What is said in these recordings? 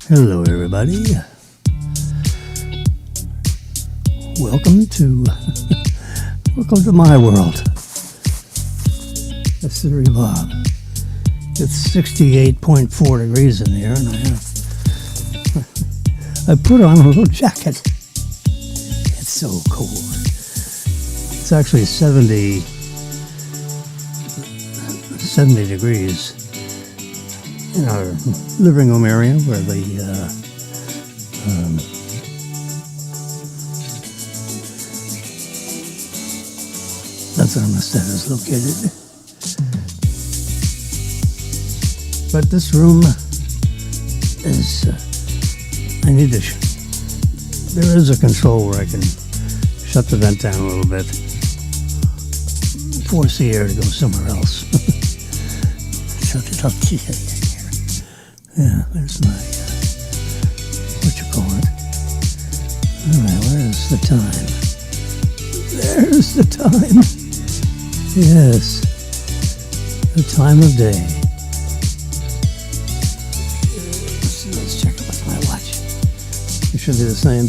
Hello, everybody. Welcome to my world. That's the Bob. It's 68.4 degrees in here, and I put on a little jacket. It's so cold. It's actually 70 degrees in our living room area where the thermostat is located. But this room is, there is a control where I can shut the vent down a little bit, force the air to go somewhere else. Shut it up here. Yeah, there's my, what you call it? Alright, where's the time? There's the time. Yes, the time of day. Let's check it with my watch. It should be the same.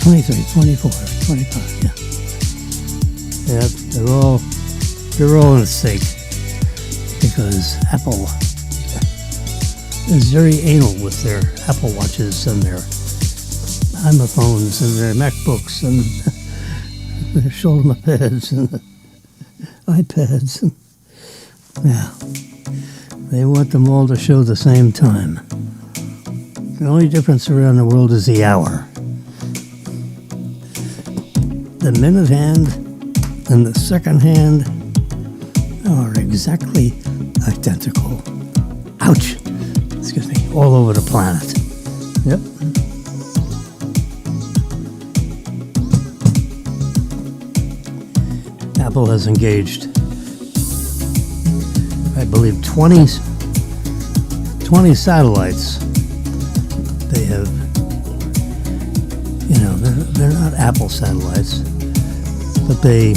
23, 24, 25, yeah. Yeah, they're all in sync because Apple is very anal with their Apple Watches and their iPhones and their MacBooks and their shoulder pads and iPads. And, yeah, they want them all to show the same time. The only difference around the world is the hour. The minute hand and the second hand are exactly identical. Ouch! Excuse me. All over the planet. Yep. Apple has engaged, I believe, 20 satellites. They have, they're not Apple satellites, but they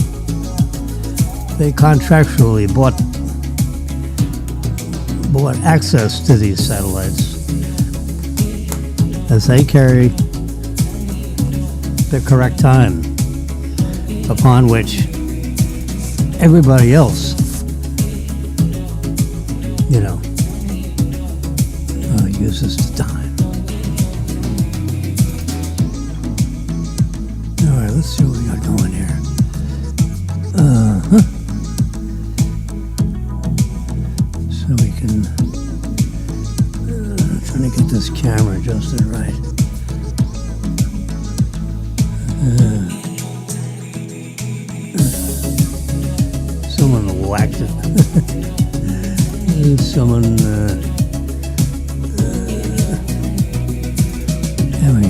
contractually bought access to these satellites as they carry the correct time upon which everybody else, uses the time. All right, let's see what we got going here. So we can trying to get this camera adjusted right. Someone whacked it. Someone. There we go.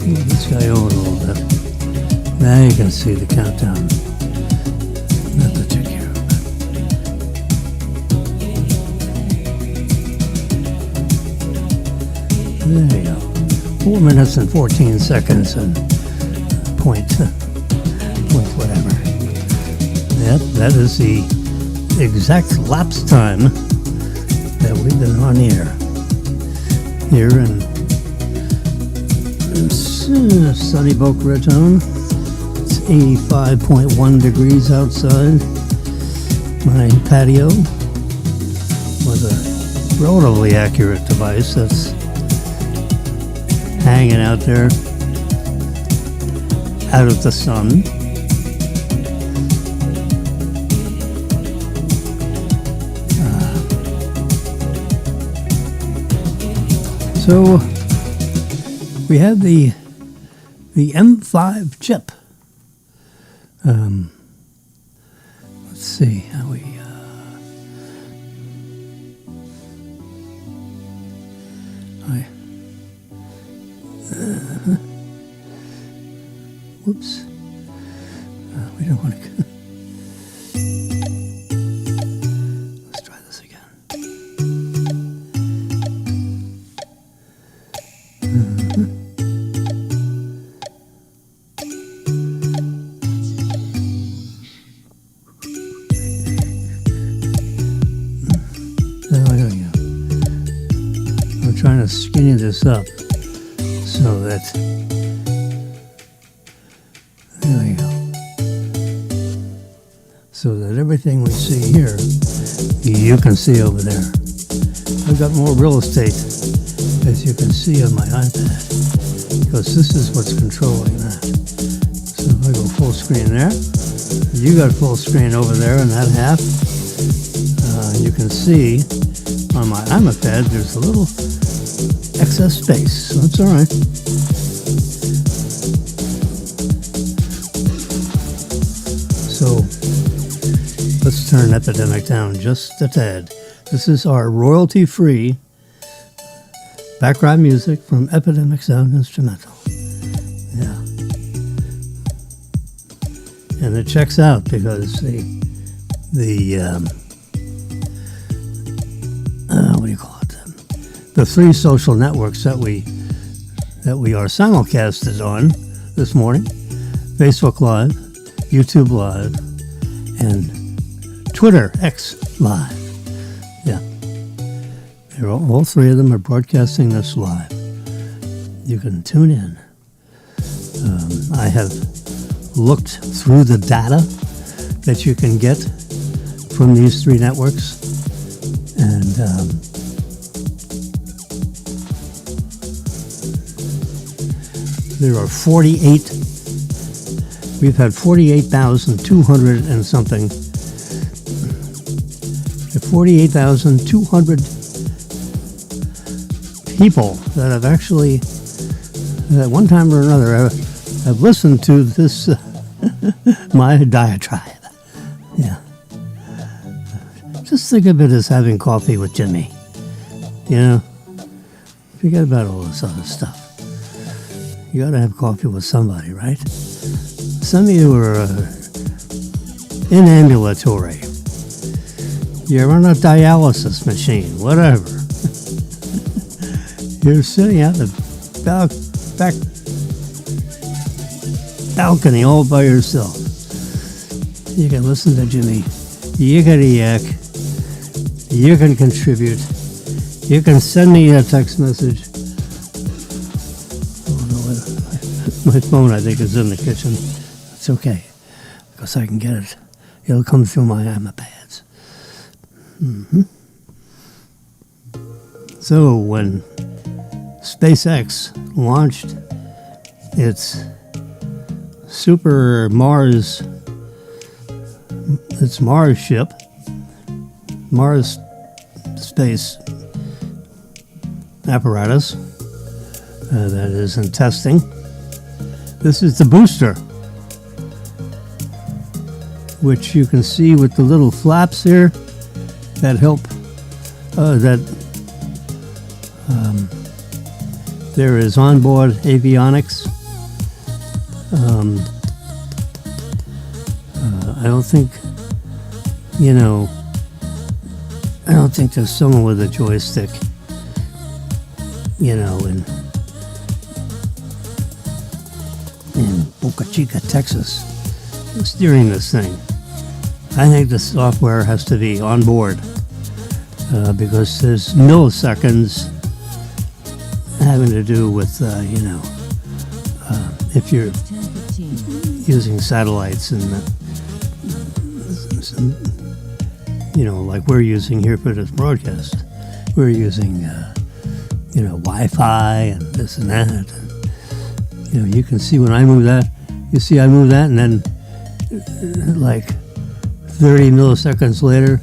Move this guy over a little bit. Now you can see the countdown. Not to take care of it. There you go. 4 minutes and 14 seconds and point whatever. Yep, that is the exact lapse time that we've been on air here in sunny Boca Raton. It's 85.1 degrees outside my patio with a relatively accurate device that's hanging out there out of the sun. So we have the M5 chip. Let's see how we. Whoops. We don't want to. Let's try this again. this up so that, there we go, so that everything we see here, you can see over there. I've got more real estate, as you can see on my iPad, because this is what's controlling that. So if I go full screen there, you got full screen over there in that half. You can see on my iPad there's a little excess space, so it's all right. So let's turn Epidemic down just a tad. This is our royalty-free background music from Epidemic Sound Instrumental. Yeah. And it checks out because what do you call it? The 3 social networks that we are simulcasted on this morning: Facebook Live, YouTube Live, and Twitter X Live. Yeah, all 3 of them are broadcasting this live. You can tune in. I have looked through the data that you can get from these 3 networks, and there are 48. We've had 48,200 and something. 48,200 people that have actually, at one time or another, have listened to this, my diatribe. Yeah. Just think of it as having coffee with Jimmy. You know? Forget about all this other stuff. You gotta have coffee with somebody, right? Some of you are in ambulatory. You're on a dialysis machine, whatever. You're sitting out in the back balcony all by yourself. You can listen to Jimmy. You can yak. You can contribute. You can send me a text message. Oh no, my phone I think is in the kitchen. It's okay, because I can get it. It'll come through my iPads. So when SpaceX launched its Mars ship, Mars space apparatus that is in testing. This is the booster, which you can see with the little flaps here that help. There is onboard avionics. I don't think, I don't think there's someone with a joystick, in Boca Chica, Texas, steering this thing. I think the software has to be on board because there's milliseconds having to do with, if you're using satellites and, like we're using here for this broadcast. We're using, Wi-Fi and this and that. And, you can see when I move that, I move that, and then like 30 milliseconds later,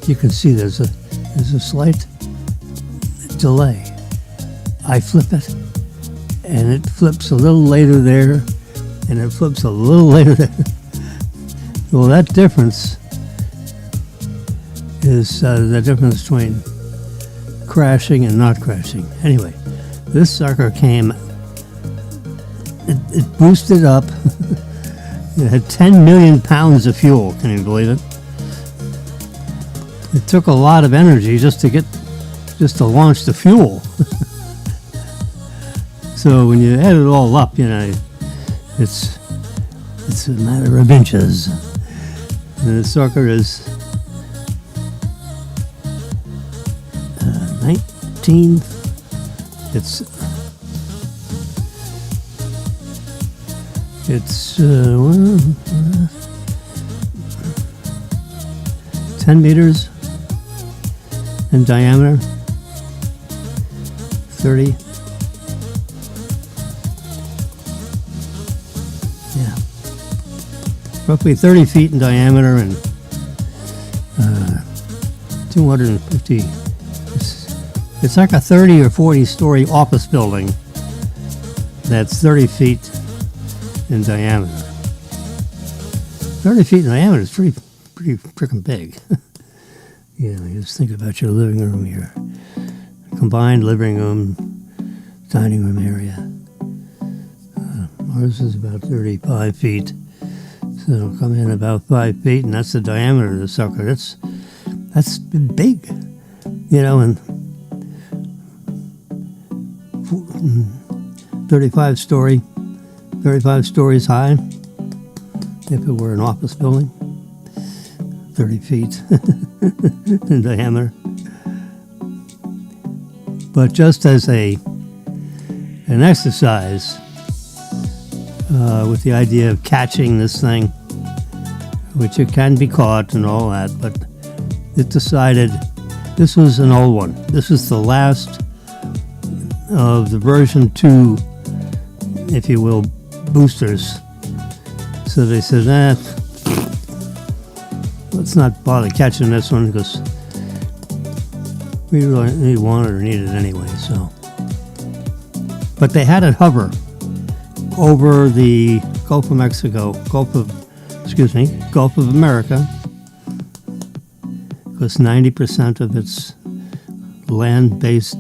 you can see there's a slight delay. I flip it, and it flips a little later there, and it flips a little later there. Well, that difference is the difference between crashing and not crashing. Anyway, this sucker came, it boosted up. It had 10 million pounds of fuel. Can you believe it? It took a lot of energy just to launch the fuel. So when you add it all up, it's a matter of inches. And the sucker is 19 It's 10 meters in diameter, 30. Yeah, roughly 30 feet in diameter and 250. It's like a 30 or 40 story office building that's 30 feet in diameter. 30 feet in diameter is pretty freaking big. You know, you just think about your living room, your combined living room, dining room area. Ours is about 35 feet. So it'll come in about 5 feet, and that's the diameter of the sucker. That's big, you know, and 35 stories high. If it were an office building, 30 feet in diameter. But just as an exercise, with the idea of catching this thing, which it can be caught and all that, but it decided this was an old one. This is the last of the version 2, if you will, boosters. So they said, let's not bother catching this one because we really want it or need it anyway. So, but they had it hover over the Gulf of America, because 90% of its land-based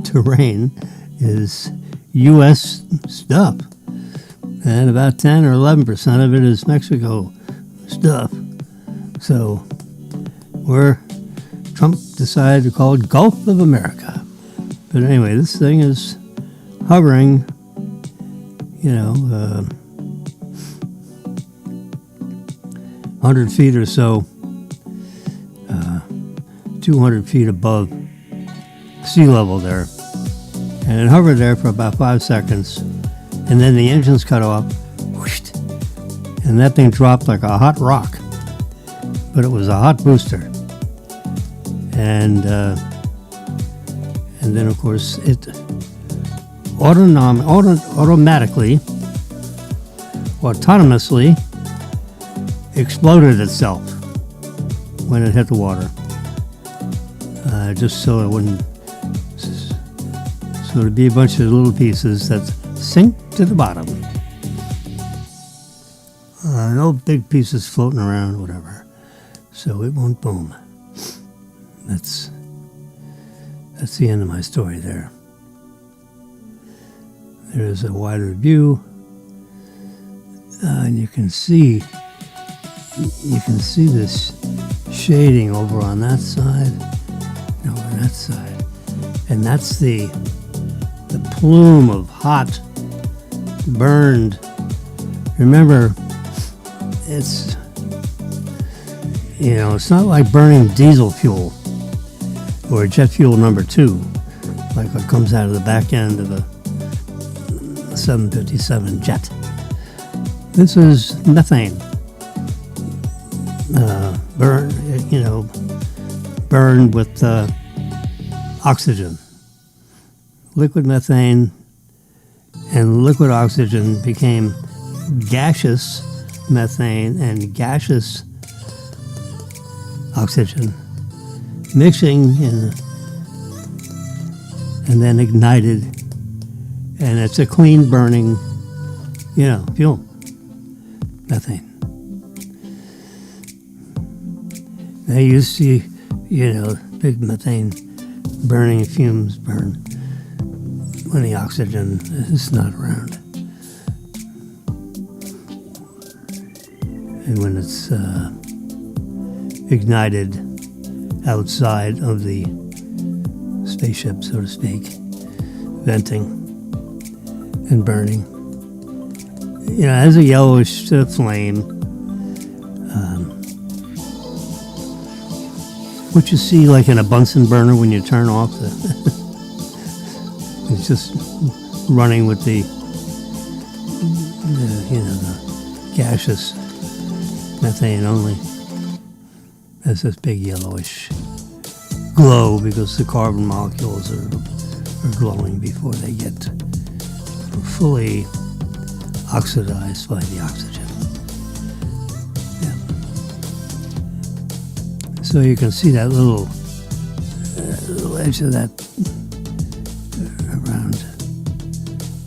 terrain is U.S. stuff, and about 10 or 11% of it is Mexico stuff. So Trump decided to call it Gulf of America. But anyway, this thing is hovering, 100 feet or so, 200 feet above sea level there. And it hovered there for about 5 seconds. And then the engines cut off. Whoosh, and that thing dropped like a hot rock. But it was a hot booster. And then, of course, it autonomously exploded itself when it hit the water. Just so it wouldn't... So it'd be a bunch of little pieces that sink to the bottom. No big pieces floating around, whatever. So it won't boom. That's the end of my story there. There's a wider view, and you can see this shading over on that side, over that side, and that's the plume of hot, burned. Remember, it's not like burning diesel fuel or jet fuel number 2, like what comes out of the back end of a 757 jet. This is methane, burned with oxygen. Liquid methane and liquid oxygen became gaseous methane and gaseous oxygen, mixing and then ignited, and it's a clean burning, fuel, methane. Now you see, big methane burning fumes burn when the oxygen is not around. And when it's ignited outside of the spaceship, so to speak, venting and burning, as a yellowish flame, what you see like in a Bunsen burner when you turn off the He's just running with the gaseous methane only. There's this big yellowish glow because the carbon molecules are glowing before they get fully oxidized by the oxygen. Yeah. So you can see that little edge of that around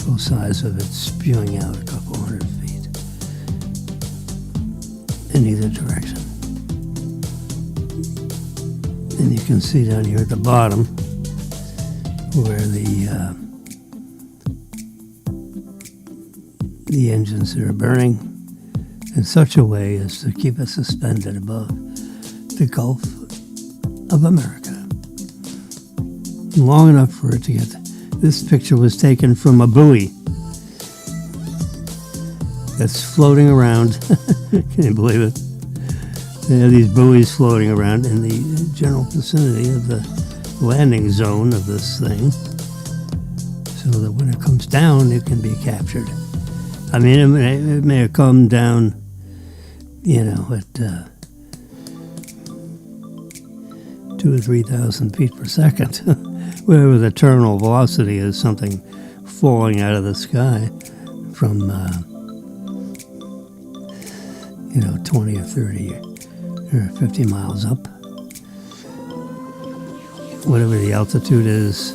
both sides of it spewing out a couple hundred feet in either direction. And you can see down here at the bottom where the engines are burning in such a way as to keep it suspended above the Gulf of America. Long enough for it to get... This picture was taken from a buoy that's floating around. Can you believe it? They have these buoys floating around in the general vicinity of the landing zone of this thing, so that when it comes down, it can be captured. I mean, it may have come down, at 2,000 or 3,000 feet per second, whatever the terminal velocity is, something falling out of the sky from, 20 or 30 or 50 miles up. Whatever the altitude is.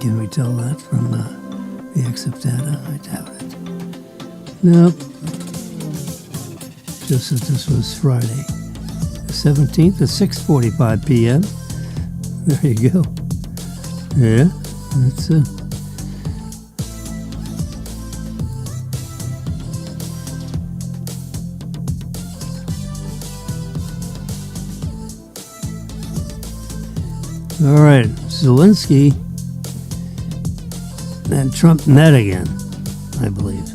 Can we tell that from the EXIF data? I doubt it. Nope. Just that this was Friday, the 17th at 6:45 p.m. There you go. Yeah, that's it. All right, Zelensky and Trump met again, I believe.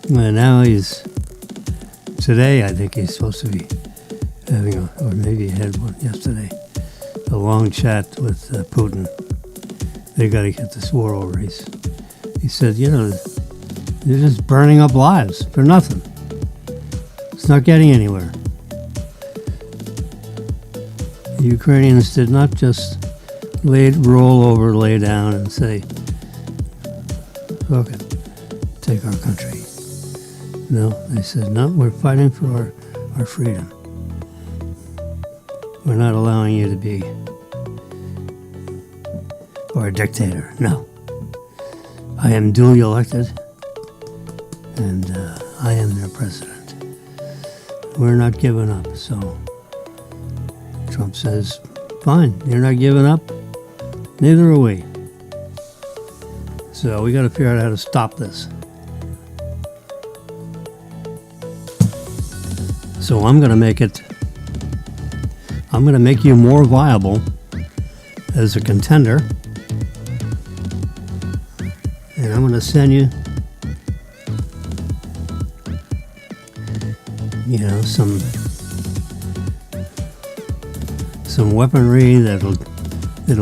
And now today I think he's supposed to be having, or maybe he had one yesterday, a long chat with Putin. They got to get this war over. He said, they're just burning up lives for nothing. It's not getting anywhere. The Ukrainians did not just roll over, lay down, and say, okay, take our country. No, they said, no, we're fighting for our freedom. We're not allowing you to be or a dictator. No. I am duly elected, and I am their president. We're not giving up. So Trump says, fine, you're not giving up. Neither are we. So we got to figure out how to stop this. So I'm going to make you more viable as a contender. And I'm going to send you, some weaponry that'll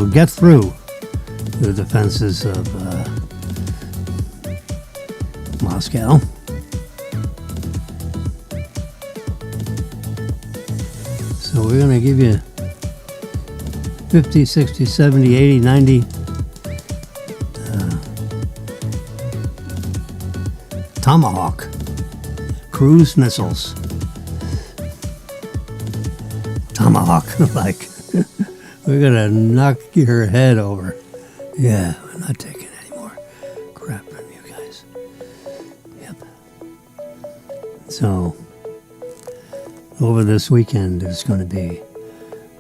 get through the defenses of Moscow. So we're going to give you 50, 60, 70, 80, 90 Tomahawk cruise missiles. Tomahawk, like, we're going to knock your head over. Yeah, we're not taking any more crap from you guys. Yep. So, over this weekend, there's going to be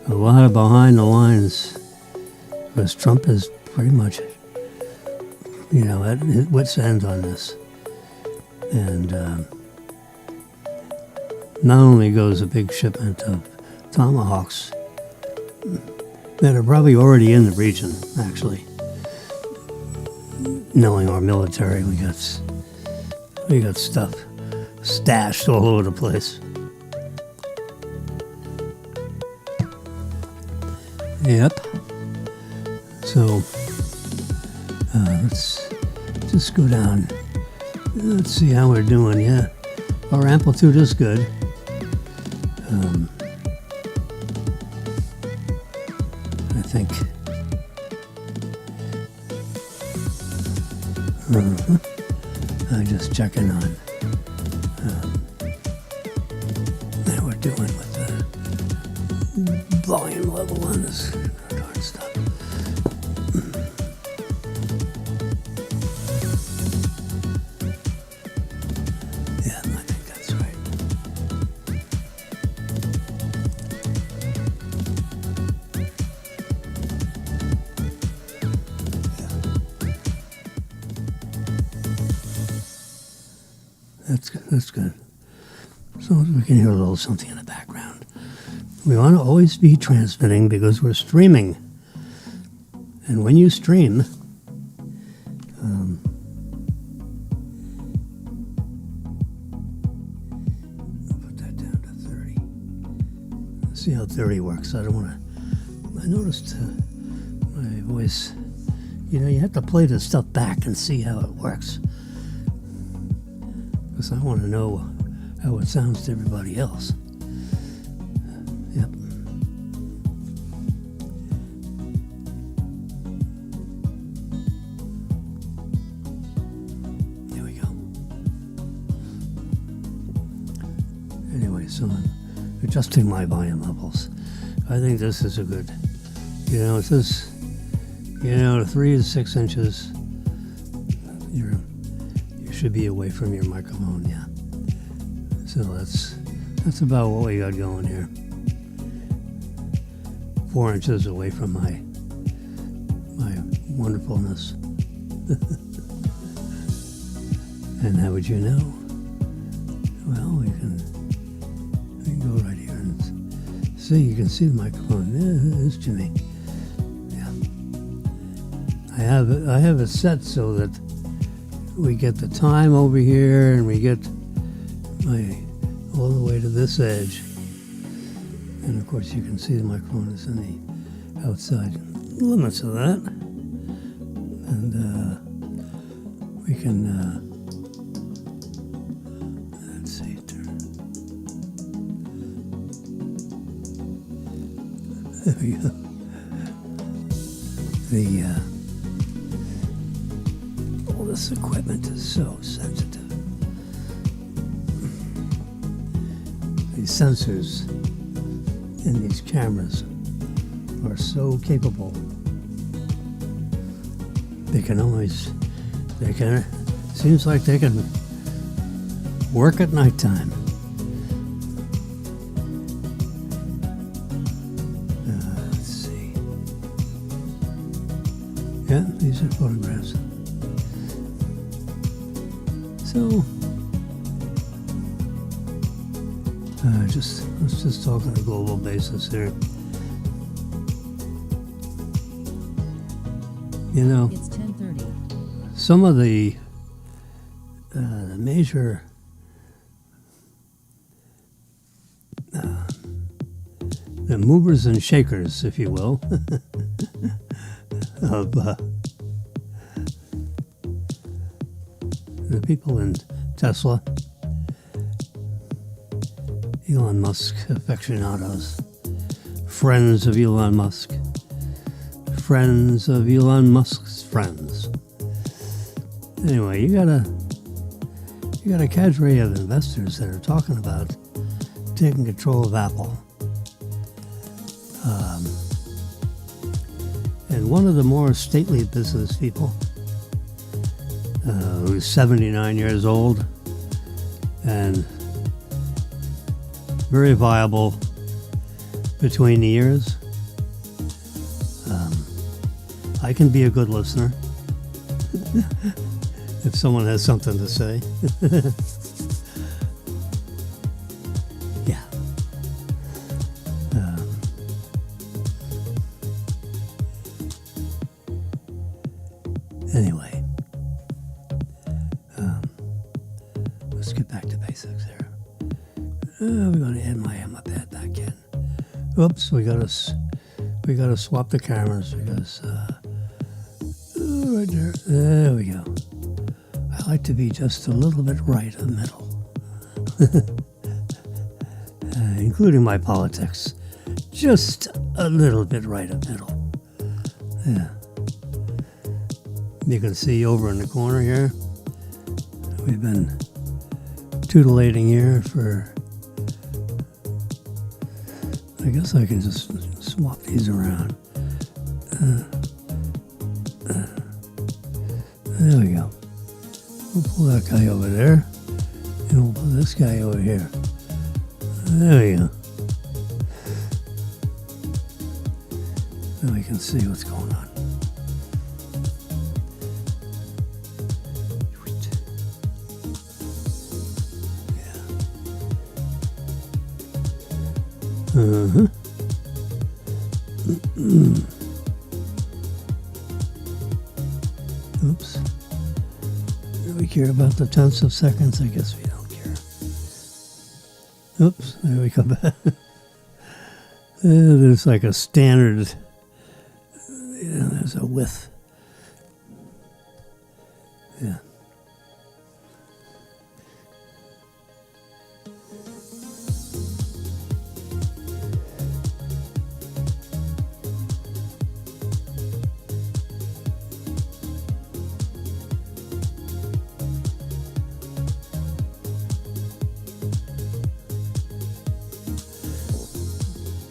a lot of behind the lines, because Trump is pretty much, at wit's end on this. And not only goes a big shipment of Tomahawks that are probably already in the region, actually. Knowing our military, we got stuff stashed all over the place. Yep. So, let's just go down. Let's see how we're doing. Yeah, our amplitude is good. I think. I'm just checking on how we're doing with the volume level on this darn stuff. Yeah, I think that's right. That's good. So we can hear a little something in the background. We want to always be transmitting because we're streaming. And when you stream, put that down to 30. Let's see how 30 works. I don't want to. I noticed my voice. You have to play this stuff back and see how it works. Because I want to know how it sounds to everybody else. Yep. There we go. Anyway, so I'm adjusting my volume levels. I think this is a good, it says, 3 to 6 inches. You should be away from your microphone, yeah. So that's about what we got going here. 4 inches away from my wonderfulness. And how would you know? Well, we can go right here and see. You can see the microphone. Yeah, there's Jimmy. Yeah. I have it set so that we get the time over here, and we get all the way to this edge. And of course, you can see the microphone is in the outside limits of that. And we can, let's see, there we go. All this equipment is so sensitive. These sensors in these cameras are so capable. Seems like they can work at nighttime. Let's see. Yeah, these are photographs. So, let's just talk on a global basis here. It's 10:30. Some of the major the movers and shakers, if you will, of the people in Tesla, Elon Musk aficionados, friends of Elon Musk, friends of Elon Musk's friends. Anyway, you got a cadre of investors that are talking about taking control of Apple. And one of the more stately business people, who's 79 years old and very viable between the ears. I can be a good listener if someone has something to say. Yeah. Anyway, let's get back to basics here. We're going to add my pad back in. Oops, we gotta swap the cameras because right there we go. I like to be just a little bit right in the middle, including my politics. Just a little bit right in the middle. Yeah. You can see over in the corner here, we've been tutillating here for, I guess I can just swap these around. There we go. We'll pull that guy over there, and we'll pull this guy over here. There we go. Then we can see what's going on. Uh-huh. Oops. Do we care about the tenths of seconds? I guess we don't care. Oops, there we come back. There's like a standard, there's a width. Yeah.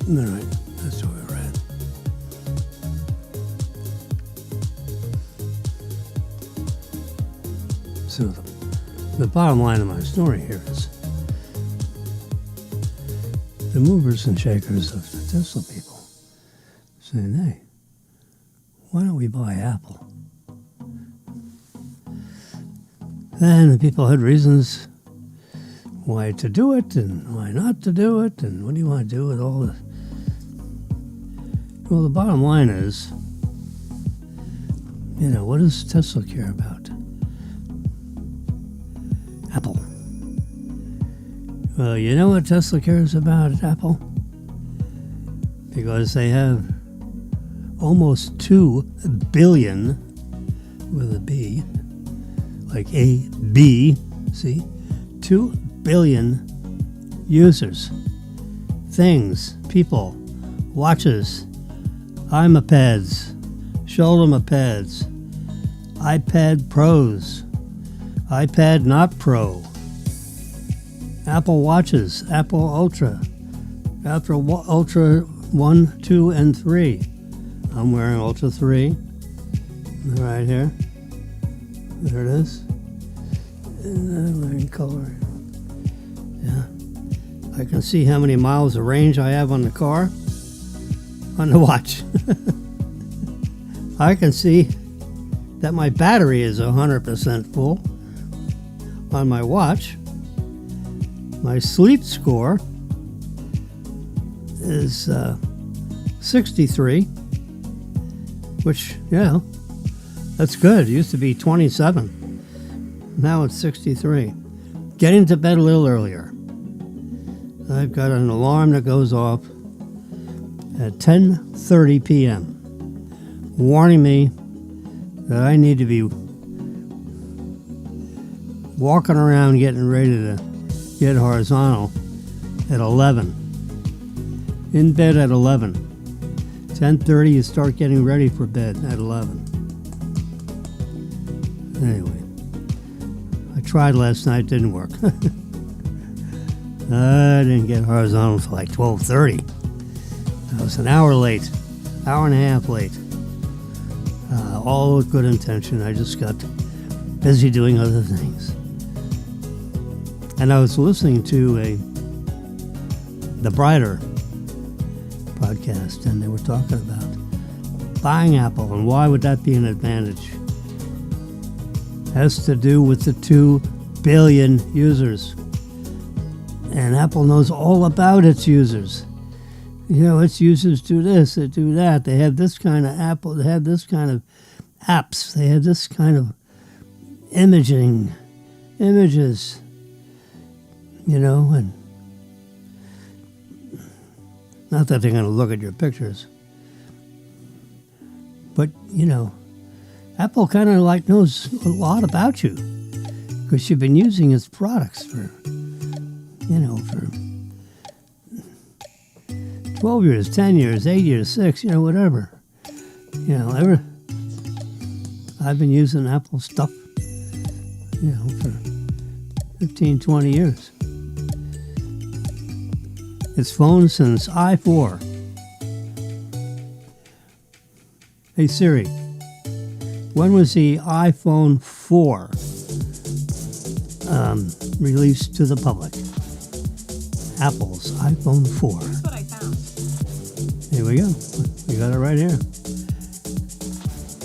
All right, that's where we're at. So the bottom line of my story here is the movers and shakers of the Tesla people saying, hey, why don't we buy Apple? And the people had reasons why to do it and why not to do it, and what do you want to do with all this? Well, the bottom line is, what does Tesla care about? Apple. Well, you know what Tesla cares about Apple? Because they have almost 2 billion, with a B, like A-B, see? 2 billion users, things, people, watches, iPads, shoulder mopeds, iPad Pros, iPad not Pro, Apple Watches, Apple Ultra, Apple Ultra 1, 2, and 3. I'm wearing Ultra 3 right here. There it is. And I'm wearing color. Yeah. I can see how many miles of range I have on the car. On the watch. I can see that my battery is 100% full on my watch. My sleep score is 63, which, that's good. It used to be 27. Now it's 63. Getting to bed a little earlier. I've got an alarm that goes off at 10:30 p.m. warning me that I need to be walking around getting ready to get horizontal at 11. In bed at 11. 10:30 you start getting ready for bed at 11. Anyway, I tried last night, didn't work. I didn't get horizontal until like 12:30. I was an hour late, hour and a half late. All with good intention. I just got busy doing other things. And I was listening to the Brighter podcast, and they were talking about buying Apple and why would that be an advantage. Has to do with the 2 billion users. And Apple knows all about its users. Its users do this, they do that. They have this kind of Apple, they have this kind of apps. They had this kind of images, and not that they're going to look at your pictures, but, Apple kind of like knows a lot about you because you've been using its products for 12 years, 10 years, 8 years, 6, whatever. I've been using Apple stuff, for 15, 20 years. It's phone since i4. Hey Siri, when was the iPhone 4 released to the public? Apple's iPhone 4. Here's what I found. Here we go. We got it right here.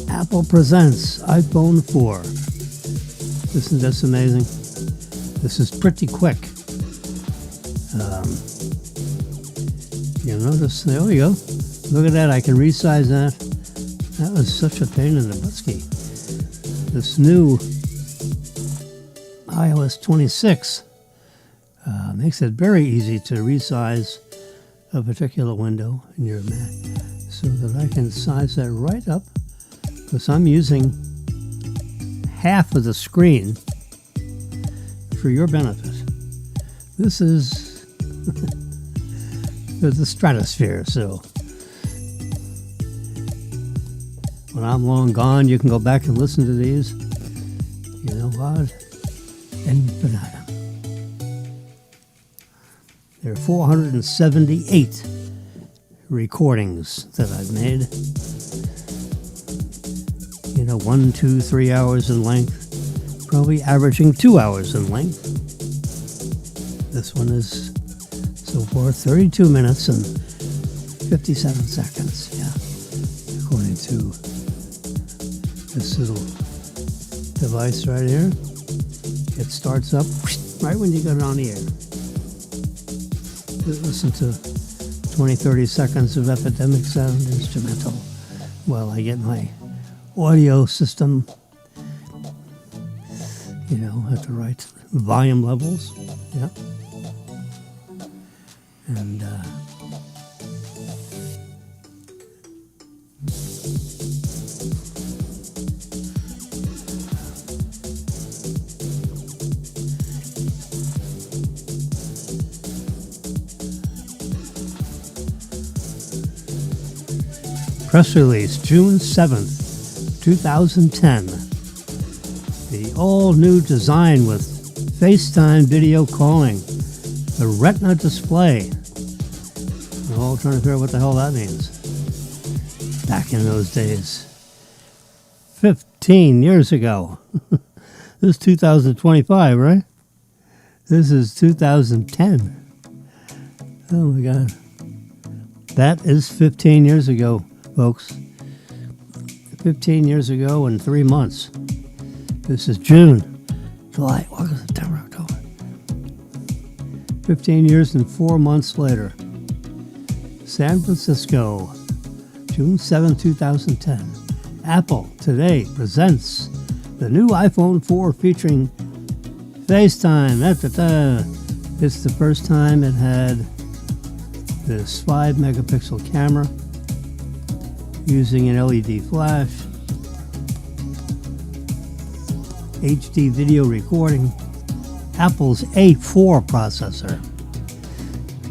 Apple presents iPhone 4. Isn't this amazing? This is pretty quick. You'll notice, there we go. Look at that, I can resize that. That was such a pain in the buttski. This new iOS 26 makes it very easy to resize a particular window in your Mac so that I can size that right up because I'm using half of the screen for your benefit. This is the stratosphere, so when I'm long gone, you can go back and listen to these. Ad infinitum. There are 478 recordings that I've made. 1, 2, 3 hours in length. Probably averaging 2 hours in length. This one is so far 32 minutes and 57 seconds. Yeah, according to this little device right here. It starts up right when you get it on the air. Listen to 20, 30 seconds of epidemic sound instrumental while I get my audio system, at the right volume levels. Yep. And press release, June 7th, 2010. The all-new design with FaceTime video calling. The Retina display. We're all trying to figure out what the hell that means. Back in those days. 15 years ago. This is 2025, right? This is 2010. Oh my God. That is 15 years ago, folks. 15 years ago and 3 months. This is June, July, August, September, October. 15 years and 4 months later. San Francisco, June 7, 2010. Apple today presents the new iPhone 4 featuring FaceTime. It's the first time it had this 5 megapixel camera using an LED flash, HD video recording, Apple's A4 processor.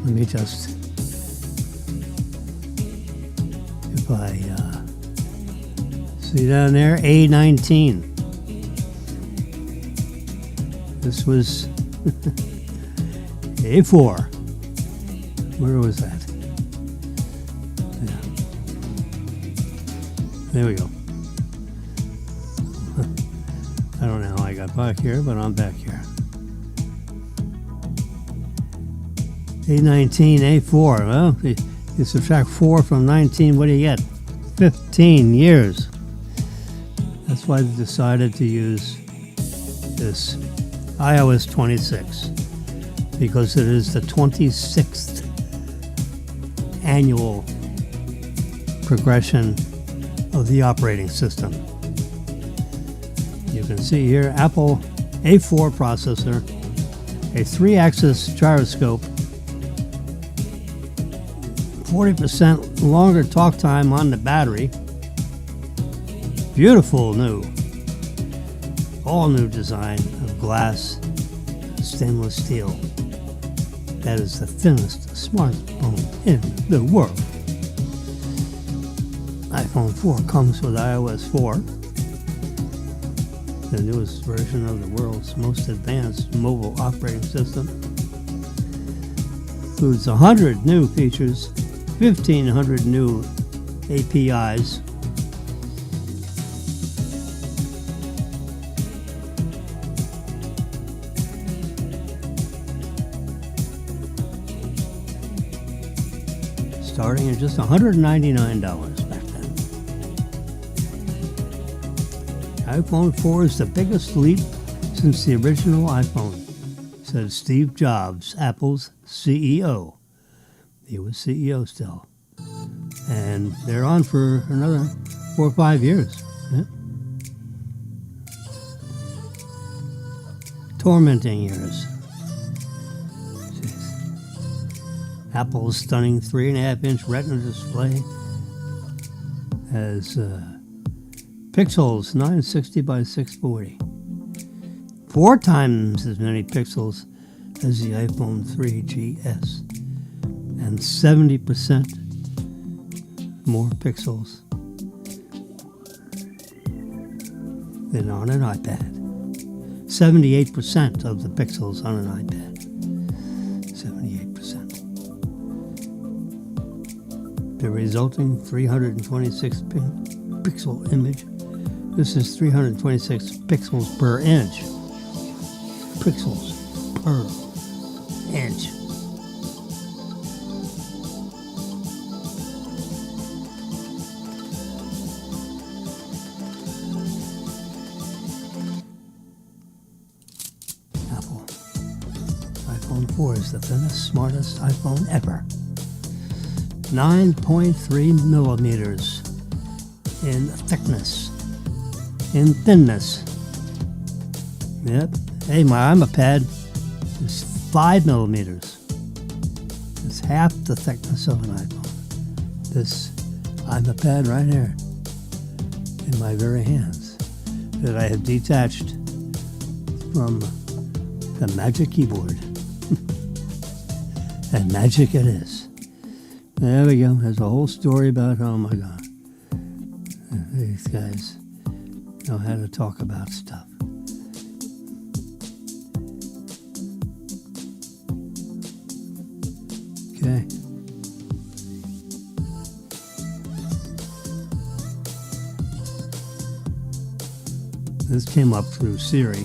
Let me just, if I see down there, A19. This was A4. Where was that? Yeah. There we go. I don't know how I got back here, but I'm back here. A19, A4. Well, you subtract 4 from 19, what do you get? 15 years. That's why they decided to use this iOS 26, because it is the 26th annual progression of the operating system. can see here, Apple A4 processor, a 3-axis gyroscope, 40% longer talk time on the battery. Beautiful new, all new design of glass, stainless steel. That is the thinnest smartphone in the world. iPhone 4 comes with iOS 4, the newest version of the world's most advanced mobile operating system. Includes 100 new features, 1,500 new APIs. Starting at just $199 back then. iPhone 4 is the biggest leap since the original iPhone, said Steve Jobs, Apple's CEO. He was CEO still. And they're on for another 4 or 5 years. Yeah. Tormenting years. Apple's stunning 3.5-inch Retina display has pixels 960 by 640. 4 times as many pixels as the iPhone 3GS. And 70% more pixels than on an iPad. 78% of the pixels on an iPad. 78%. The resulting 326 pixel image. This is 326 pixels per inch. Pixels per inch. Apple. iPhone 4 is the thinnest, smartest iPhone ever. 9.3 millimeters in thickness, in thinness. Yep. Hey, my iPad is 5 millimeters. It's half the thickness of an iPhone. This iPad right here in my very hands that I have detached from the magic keyboard. And magic it is. There we go. There's a whole story about, oh my God, these guys know how to talk about stuff. Okay. This came up through Siri,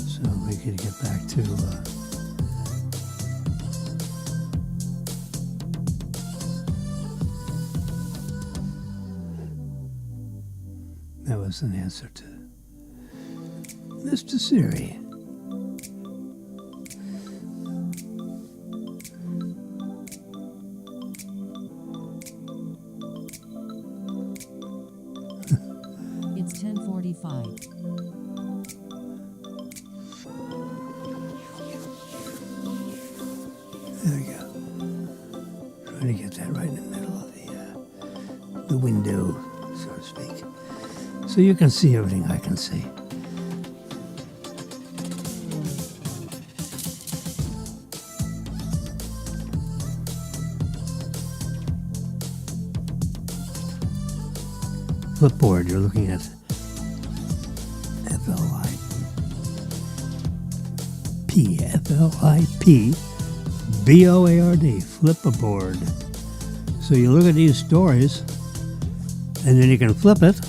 so we could get back to that was an answer to Mr. Siri. It's 10:45. There we go. Trying to get that right in the middle of the window, so to speak. So you can see everything I can see. Flipboard, you're looking at Flipboard, Flipboard. So you look at these stories, and then you can flip it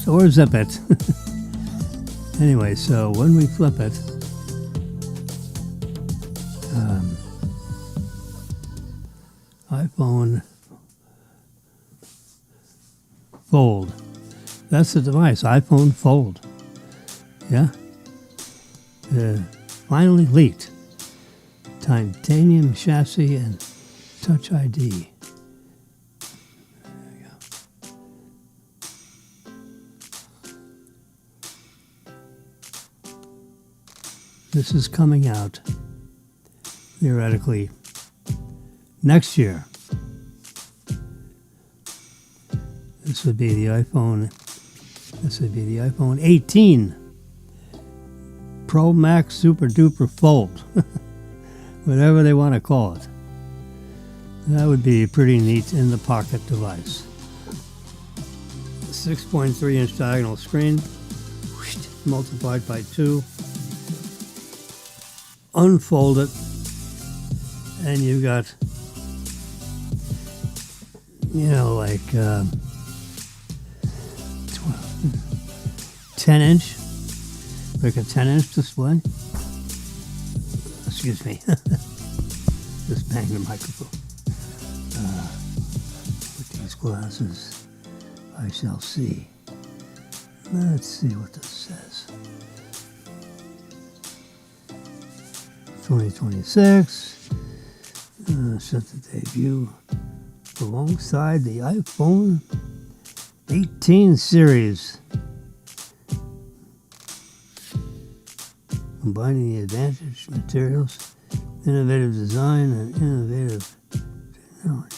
or zip it. Anyway, so when we flip it, iPhone Fold. That's the device, iPhone Fold. Yeah. Finally leaked. Titanium chassis and Touch ID. There we go. This is coming out theoretically next year. This would be the iPhone 18 Pro Max Super Duper Fold, whatever they want to call it. That would be a pretty neat in the pocket device. 6.3 inch diagonal screen, multiplied by 2. Unfold it, and you've got, like 10 inch, like a 10 inch display. Excuse me, just banged the microphone. With these glasses, I shall see. Let's see what this says. 2026, set to debut alongside the iPhone 18 series, combining the advantage materials, innovative design, and innovative technology.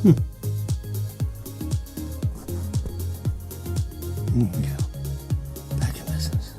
Yeah. Back in business.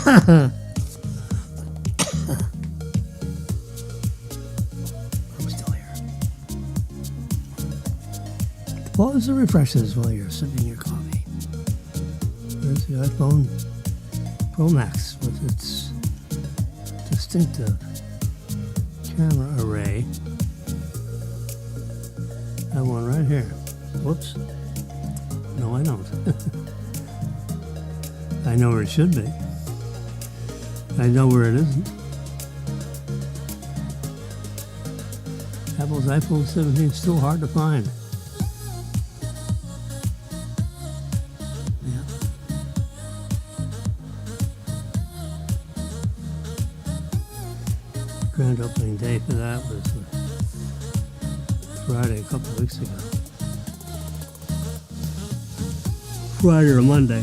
I'm still here. Pause the refreshes while you're sipping your coffee. There's the iPhone Pro Max with its distinctive camera array. I have one right here. Whoops. No, I don't. I know where it should be. I know where it isn't. Apple's iPhone 17 is still hard to find. Yeah. Grand opening day for that was Friday a couple of weeks ago. Friday or Monday.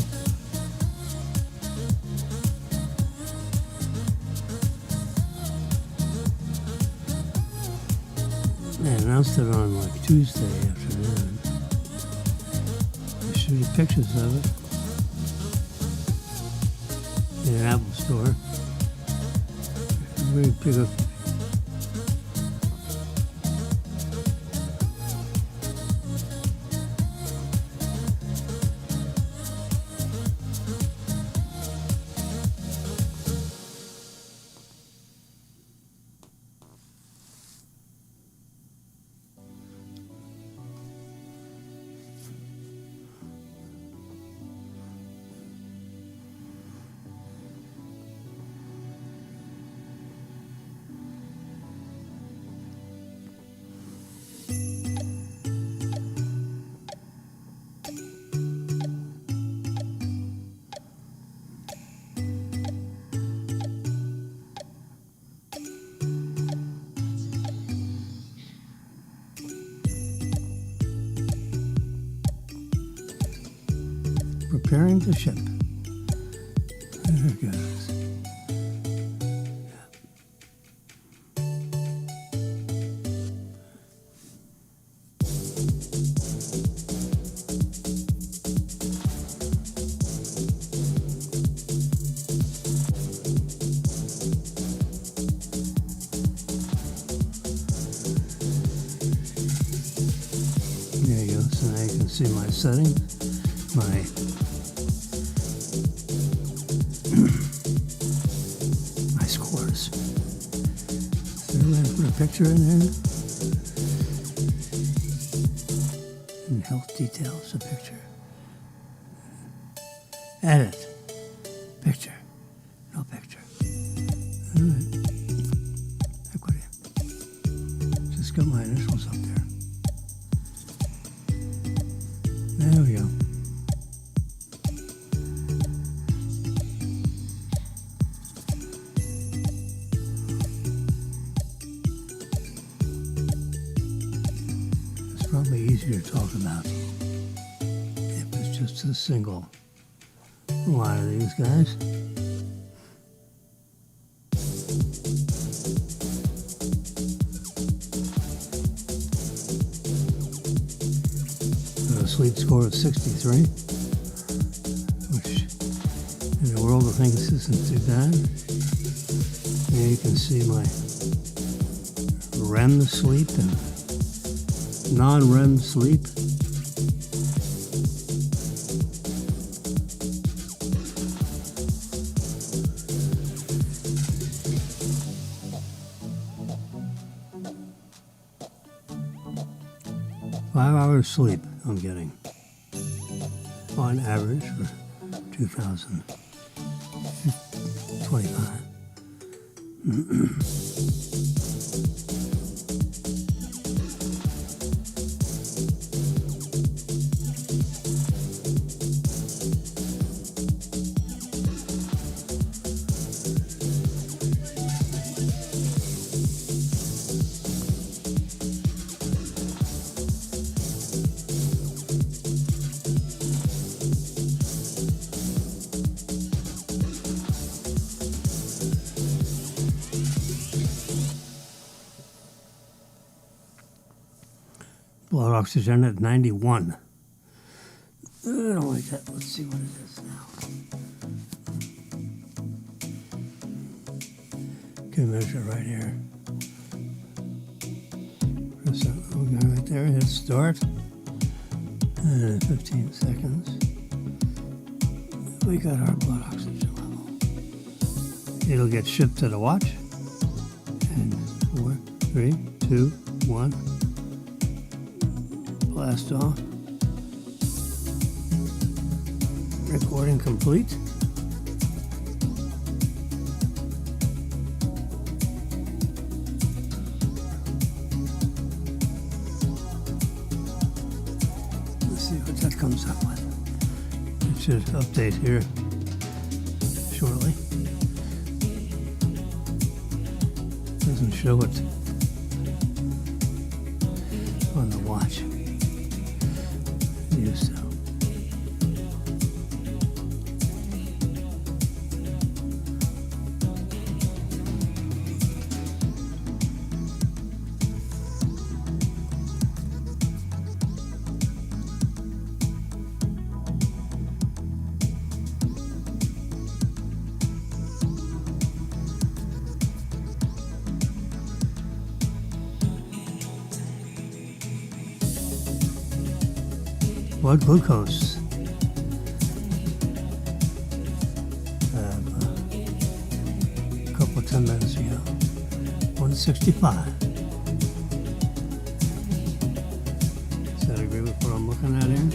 They announced it on like Tuesday afternoon. They showed you pictures of it in an Apple store. Very big. Preparing to ship. There it goes. There you go. So now you can see my settings, my scores. So I'm going to put a picture in there. And health details, a picture. Edit. Picture. No picture. All right. Equity. Just got my initials up there. There we go. Probably easier to talk about if it's just a single one of these guys. A sleep score of 63, which in the world of things isn't too bad. Here you can see my REM sleep and non-REM sleep. Five hours sleep I'm getting on average for 2025. Blood oxygen at 91. I don't like that. Let's see what it is now. can measure right here. Press that little guy right there, hit start, and in 15 seconds, we got our blood oxygen level. It'll get shipped to the watch, and 4, 3, 2, 1, blast off. Recording complete. Let's see what that comes up with. It should update here shortly. Doesn't show it on the watch. It used to. Blood glucose. A couple of 10 minutes ago. 165. Does that agree with what I'm looking at here?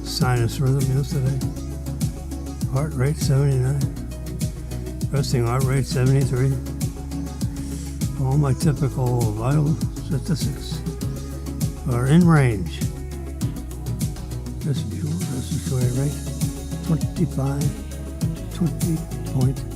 Sinus rhythm yesterday. Heart rate 79. Resting heart rate 73. All my typical vital statistics are in range. Respiratory rate 20.5. 20.9.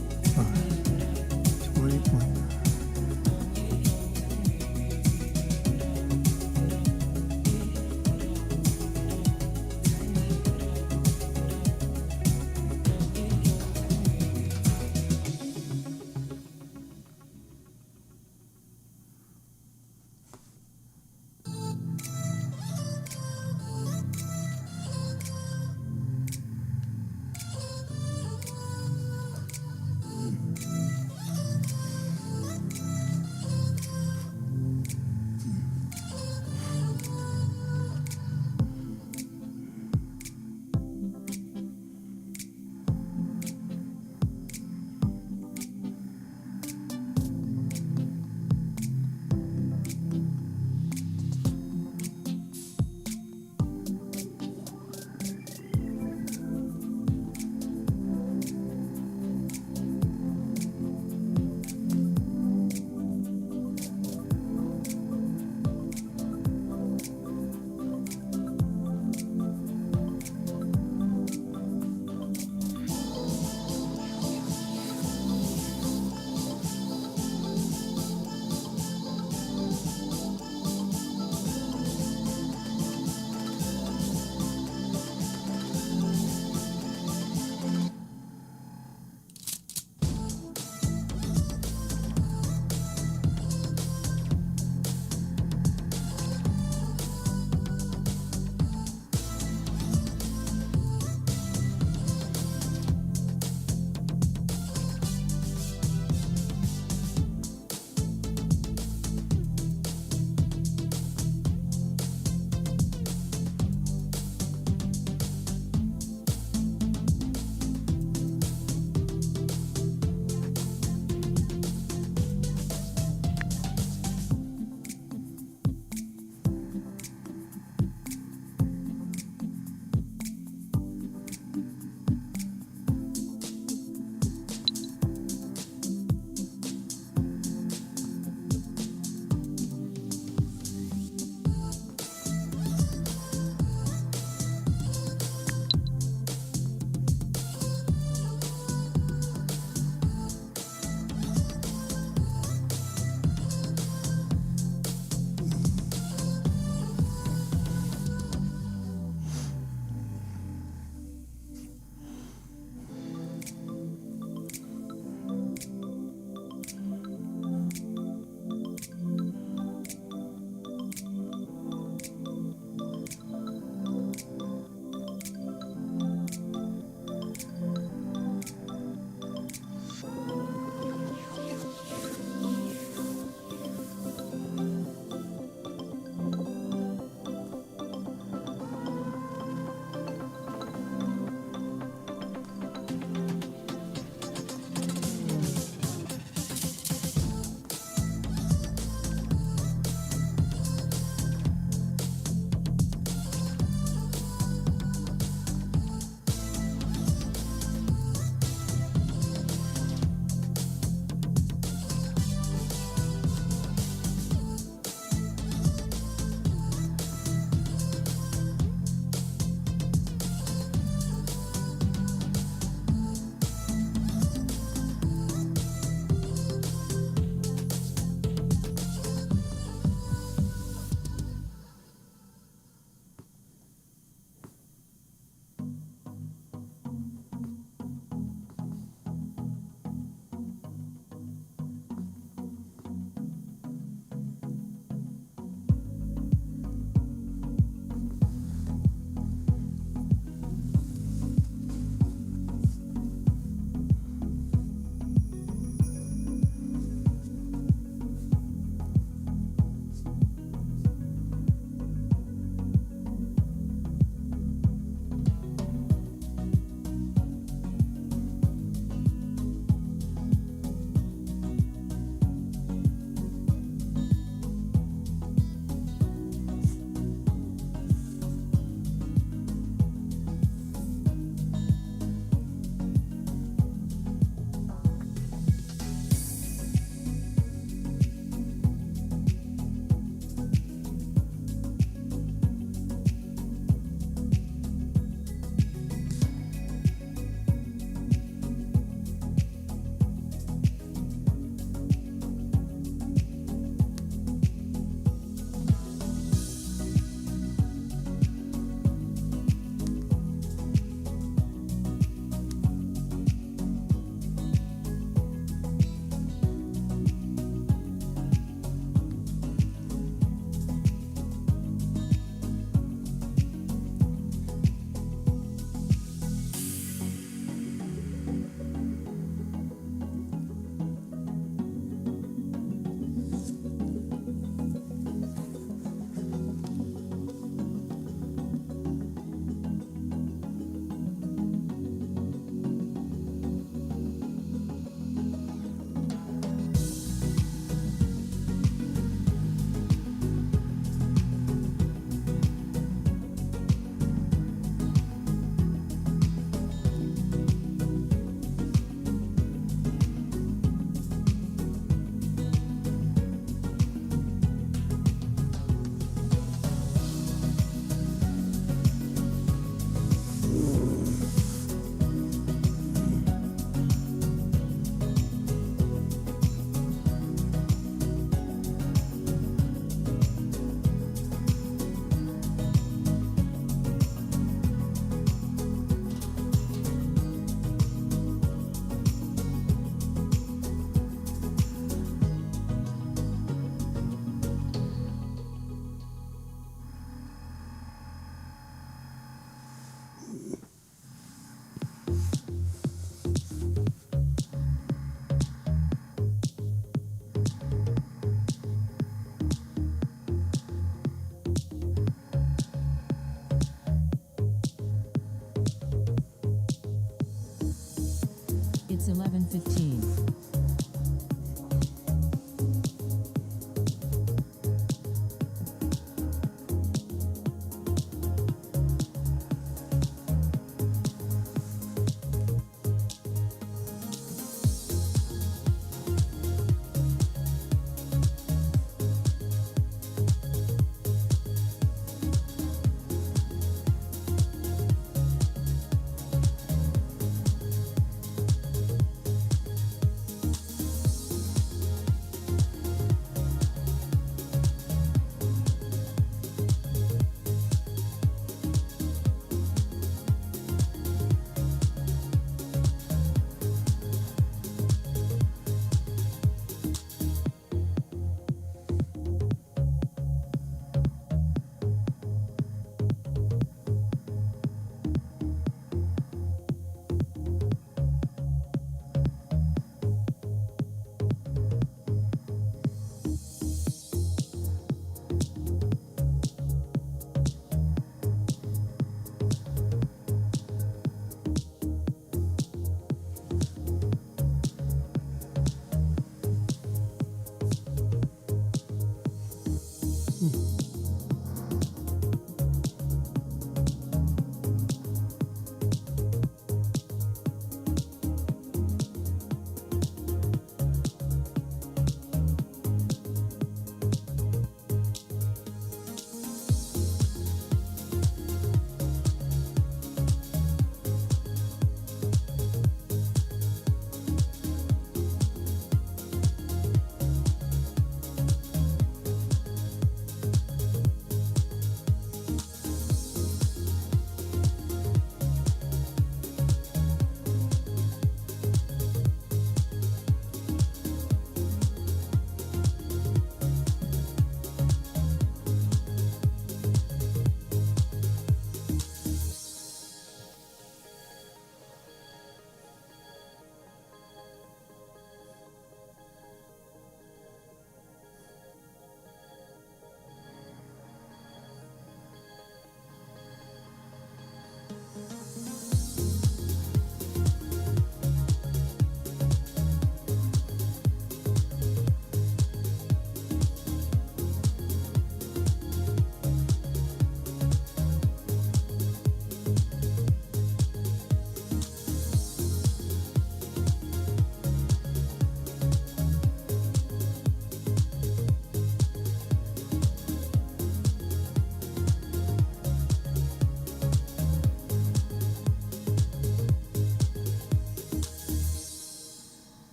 It's 11:15.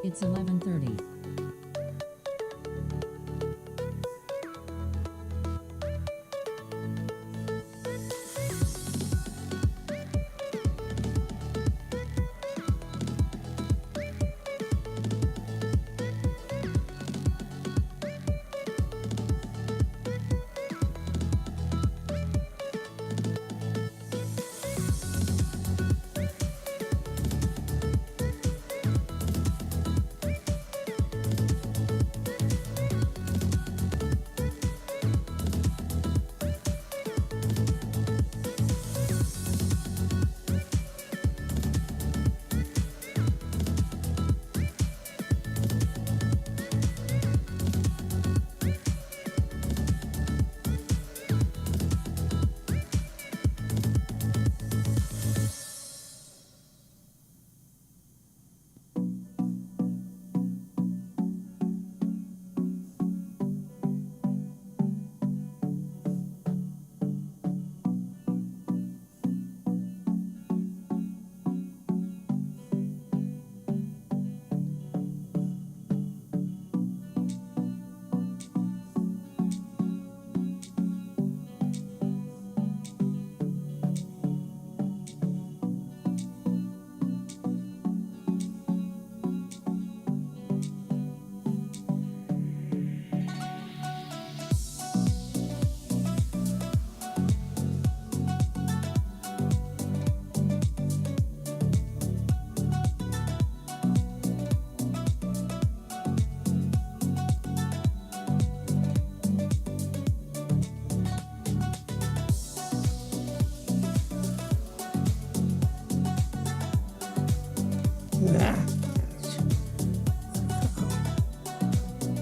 It's 11:30.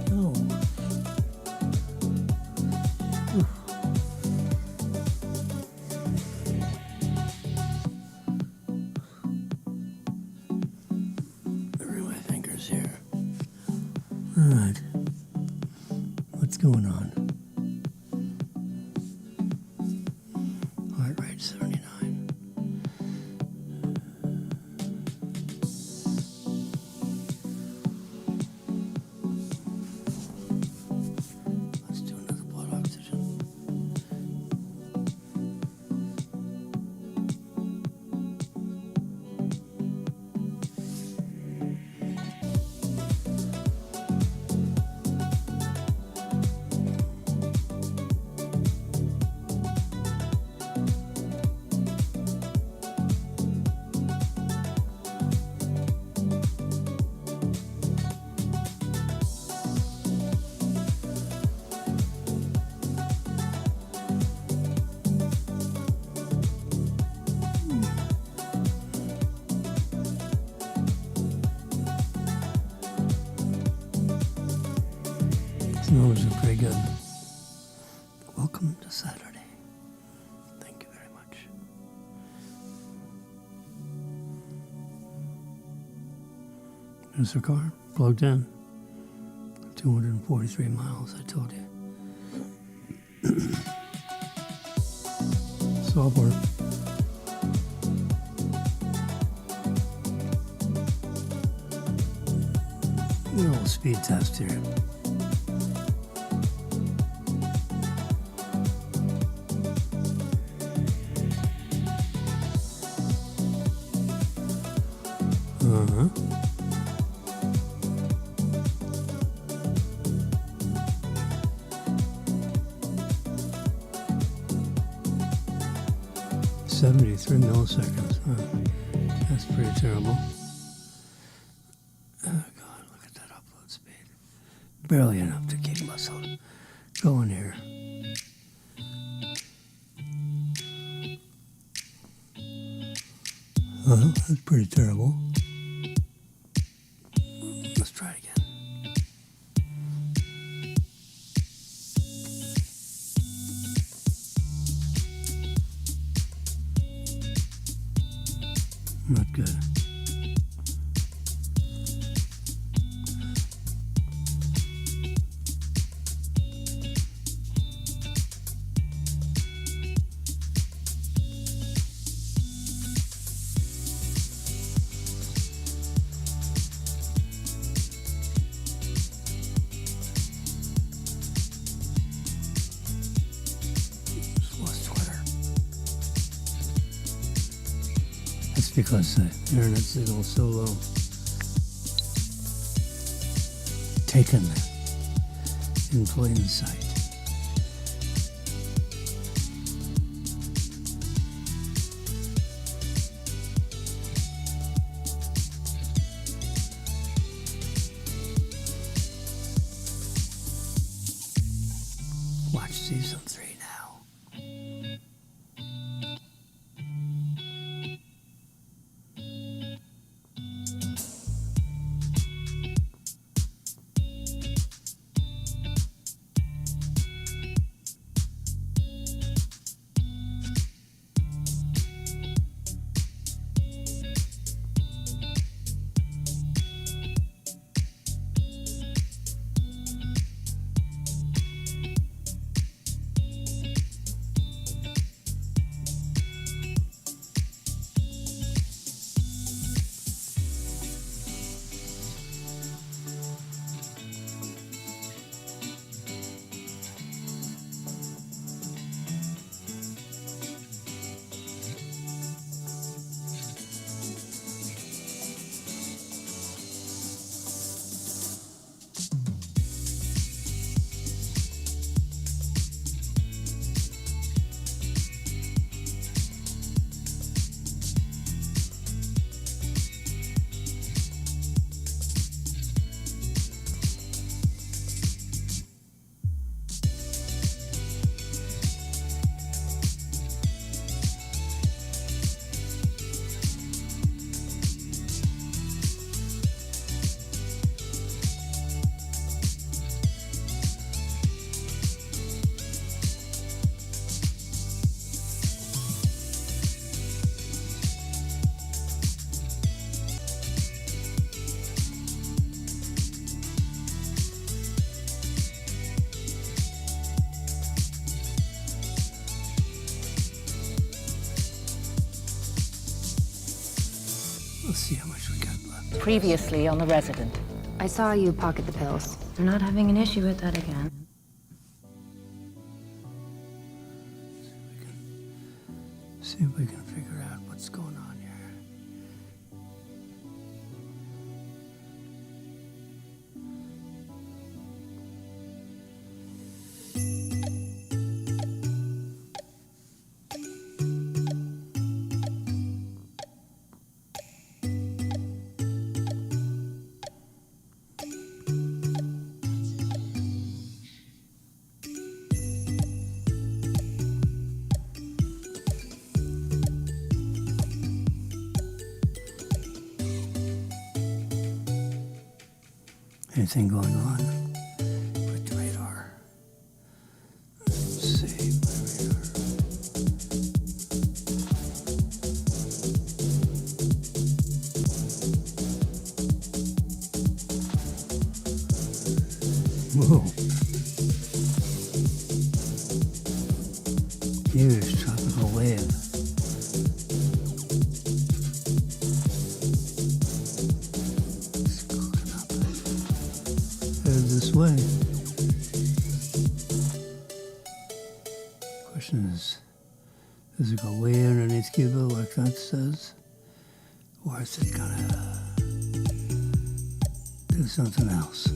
No. Bury my fingers here. All right. What's going on? Heart rate 79. Let's do another blood oxygen. Those are pretty good. Welcome to Saturday. Thank you very much. There's her car, plugged in. 243 miles, I told you. Software. A little speed test here. Uh-huh. $73 milliseconds. Huh. That's pretty terrible. Oh God, look at that upload speed. Barely enough to keep myself going here. Well, that's pretty terrible. Let's try it again. Not good. because the internet signal is so low. Taken in plain sight. Watch season 3 now. Let's see how much we got left. Previously on The Resident. I saw you pocket the pills. They're not having an issue with that again. See if we can figure out what's going on here. Anything going on with the radar? Let's see my radar. Whoa. Huge tropical wave. This way. Question is, does it go way underneath Cuba like that says? Or is it gonna do something else?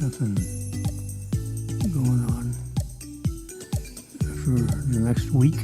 Nothing going on for the next week.